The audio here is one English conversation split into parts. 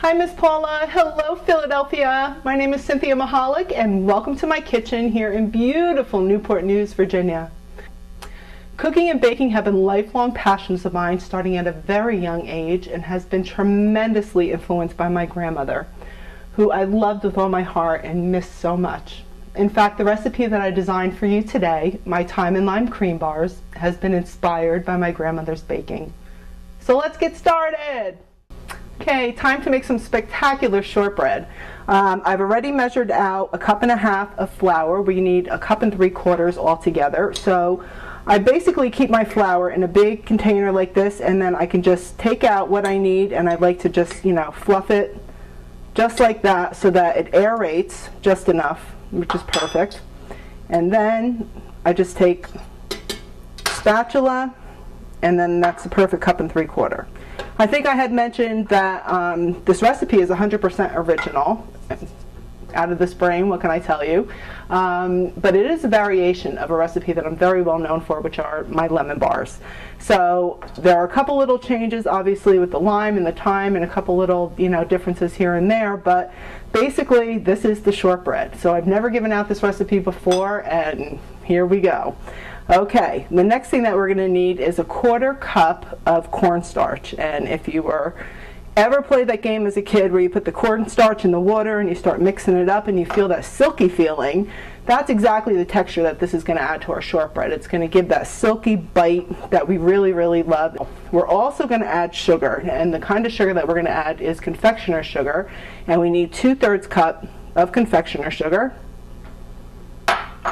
Hi, Miss Paula. Hello, Philadelphia. My name is Cynthia Mahalik, and welcome to my kitchen here in beautiful Newport News, Virginia. Cooking and baking have been lifelong passions of mine starting at a very young age and has been tremendously influenced by my grandmother, who I loved with all my heart and missed so much. In fact, the recipe that I designed for you today, my thyme and lime cream bars, has been inspired by my grandmother's baking. So let's get started! Okay, time to make some spectacular shortbread. I've already measured out 1.5 cups of flour. We need 1 3/4 altogether. So I basically keep my flour in a big container like this, and then I can just take out what I need, and I like to just, fluff it just like that so that it aerates just enough, which is perfect. And then I just take spatula, and then that's the perfect 1 3/4. I think I had mentioned that this recipe is 100% original. Out of this brain, what can I tell you? But it is a variation of a recipe that I'm very well known for, which are my lemon bars. So there are a couple little changes, obviously, with the lime and the thyme, and a couple little, differences here and there. But basically, this is the shortbread. So I've never given out this recipe before, and here we go. Okay, the next thing that we're going to need is 1/4 cup of cornstarch. And if you were ever played that game as a kid where you put the cornstarch in the water and you start mixing it up and you feel that silky feeling, that's exactly the texture that this is going to add to our shortbread. It's going to give that silky bite that we really, really love. We're also going to add sugar, and the kind of sugar that we're going to add is confectioner sugar, and we need 2/3 cup of confectioner sugar.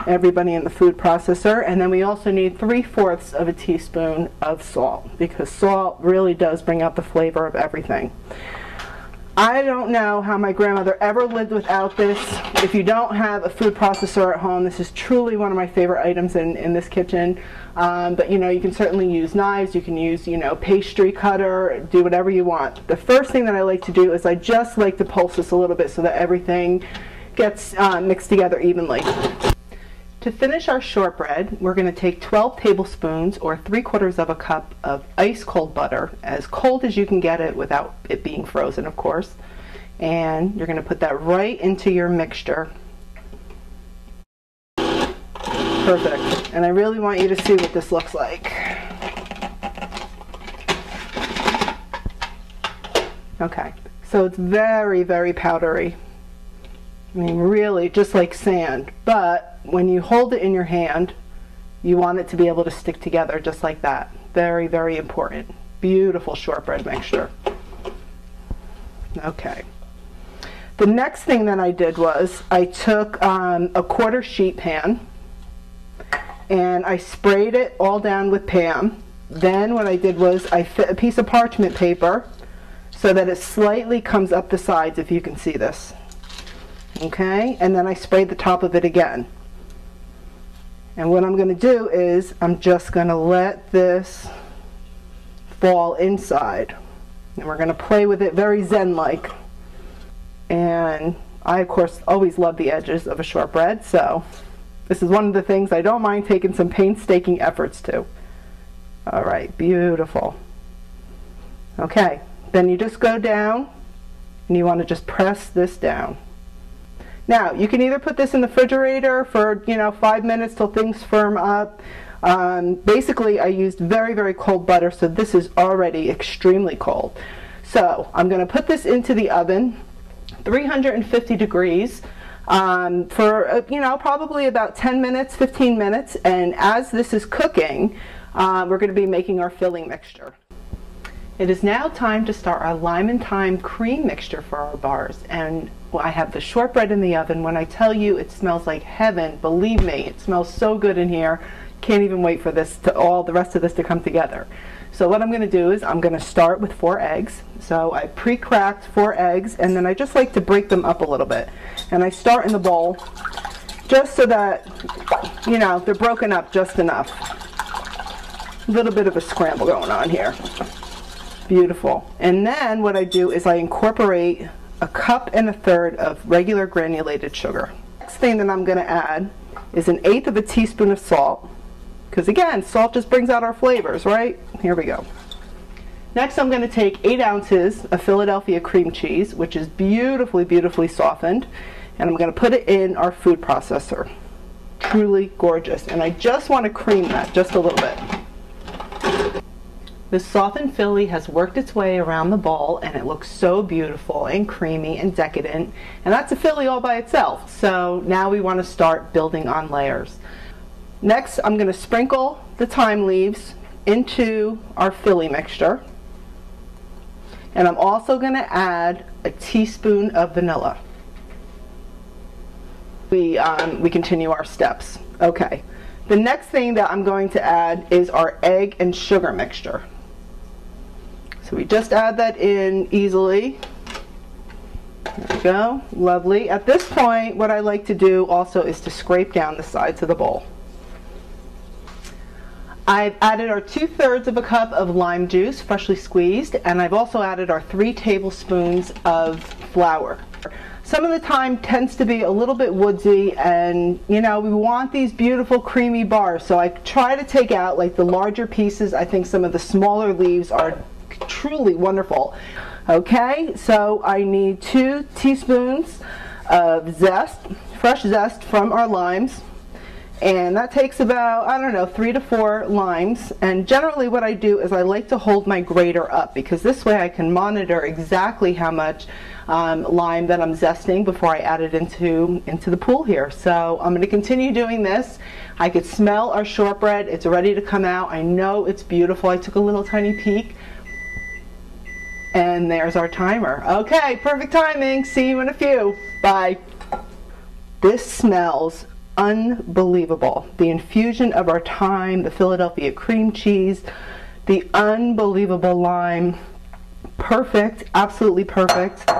Everybody in the food processor, and then we also need 3/4 of a teaspoon of salt, because salt really does bring out the flavor of everything. I don't know how my grandmother ever lived without this. If you don't have a food processor at home, this is truly one of my favorite items in this kitchen. But you can certainly use knives, you can use pastry cutter, do whatever you want. The first thing that I like to do is I just like to pulse this a little bit so that everything gets mixed together evenly. To finish our shortbread, we're going to take 12 tablespoons or 3/4 cup of ice cold butter, as cold as you can get it without it being frozen, of course. And you're going to put that right into your mixture. Perfect. And I really want you to see what this looks like. Okay, so it's very, very powdery. I mean, really, just like sand. But when you hold it in your hand, you want it to be able to stick together just like that. Very, very important. Beautiful shortbread mixture. Okay. The next thing that I did was I took a 1/4 sheet pan and I sprayed it all down with Pam. Then what I did was I fit a piece of parchment paper so that it slightly comes up the sides, if you can see this. Okay, and then I sprayed the top of it again. And what I'm going to do is I'm just going to let this fall inside. And we're going to play with it very zen-like. And I, of course, always love the edges of a shortbread, so this is one of the things I don't mind taking some painstaking efforts to. All right, beautiful. Okay, then you just go down and you want to just press this down. Now, you can either put this in the refrigerator for, 5 minutes till things firm up. Basically, I used very, very cold butter, so this is already extremely cold. So, I'm going to put this into the oven, 350 degrees, for, probably about 10 minutes, 15 minutes. And as this is cooking, we're going to be making our filling mixture. It is now time to start our lime and thyme cream mixture for our bars. And I have the shortbread in the oven. When I tell you it smells like heaven, believe me, it smells so good in here. Can't even wait for the rest of this to come together. So what I'm going to do is I'm going to start with 4 eggs. So I pre-cracked 4 eggs, and then I just like to break them up a little bit. And I start in the bowl just so that, they're broken up just enough. A little bit of a scramble going on here. Beautiful. And then what I do is I incorporate 1.3 cups of regular granulated sugar. Next thing that I'm going to add is 1/8 teaspoon of salt, because again, salt just brings out our flavors, right? Here we go. Next, I'm going to take 8 ounces of Philadelphia cream cheese, which is beautifully, beautifully softened, and I'm going to put it in our food processor. Truly gorgeous. And I just want to cream that just a little bit. The softened Philly has worked its way around the bowl, and it looks so beautiful and creamy and decadent. And that's a Philly all by itself. So now we want to start building on layers. Next, I'm going to sprinkle the thyme leaves into our Philly mixture. And I'm also going to add a teaspoon of vanilla. We continue our steps. Okay. The next thing that I'm going to add is our egg and sugar mixture. So we just add that in easily. There we go. Lovely. At this point, what I like to do also is to scrape down the sides of the bowl. I've added our 2/3 of a cup of lime juice, freshly squeezed, and I've also added our 3 tablespoons of flour. Some of the thyme tends to be a little bit woodsy, and you know, we want these beautiful creamy bars, so I try to take out like the larger pieces. I think some of the smaller leaves are truly wonderful. Okay, so I need 2 teaspoons of zest, fresh zest from our limes. And that takes about, I don't know, 3 to 4 limes. And generally what I do is I like to hold my grater up, because this way I can monitor exactly how much lime that I'm zesting before I add it into the pool here. So I'm going to continue doing this. I could smell our shortbread. It's ready to come out. I know it's beautiful. I took a little tiny peek. And there's our timer. Okay, perfect timing. See you in a few. Bye. This smells unbelievable. The infusion of our thyme, the Philadelphia cream cheese, the unbelievable lime. Perfect, absolutely perfect.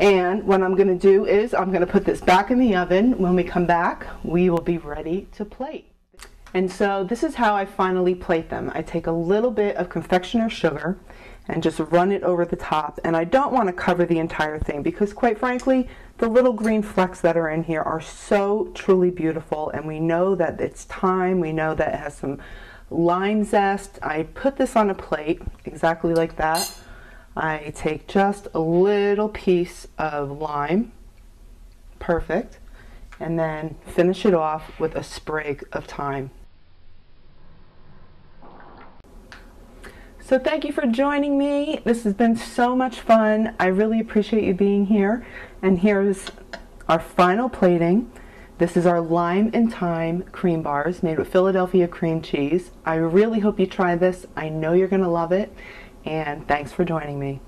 And what I'm going to do is I'm going to put this back in the oven. When we come back, we will be ready to plate. And so this is how I finally plate them. I take a little bit of confectioner sugar and just run it over the top. And I don't want to cover the entire thing, because quite frankly, the little green flecks that are in here are so truly beautiful, and we know that it's thyme, we know that it has some lime zest. I put this on a plate exactly like that. I take just a little piece of lime, perfect, and then finish it off with a sprig of thyme. So thank you for joining me. This has been so much fun. I really appreciate you being here. And here's our final plating. This is our lime and thyme cream bars made with Philadelphia cream cheese. I really hope you try this. I know you're going to love it. And thanks for joining me.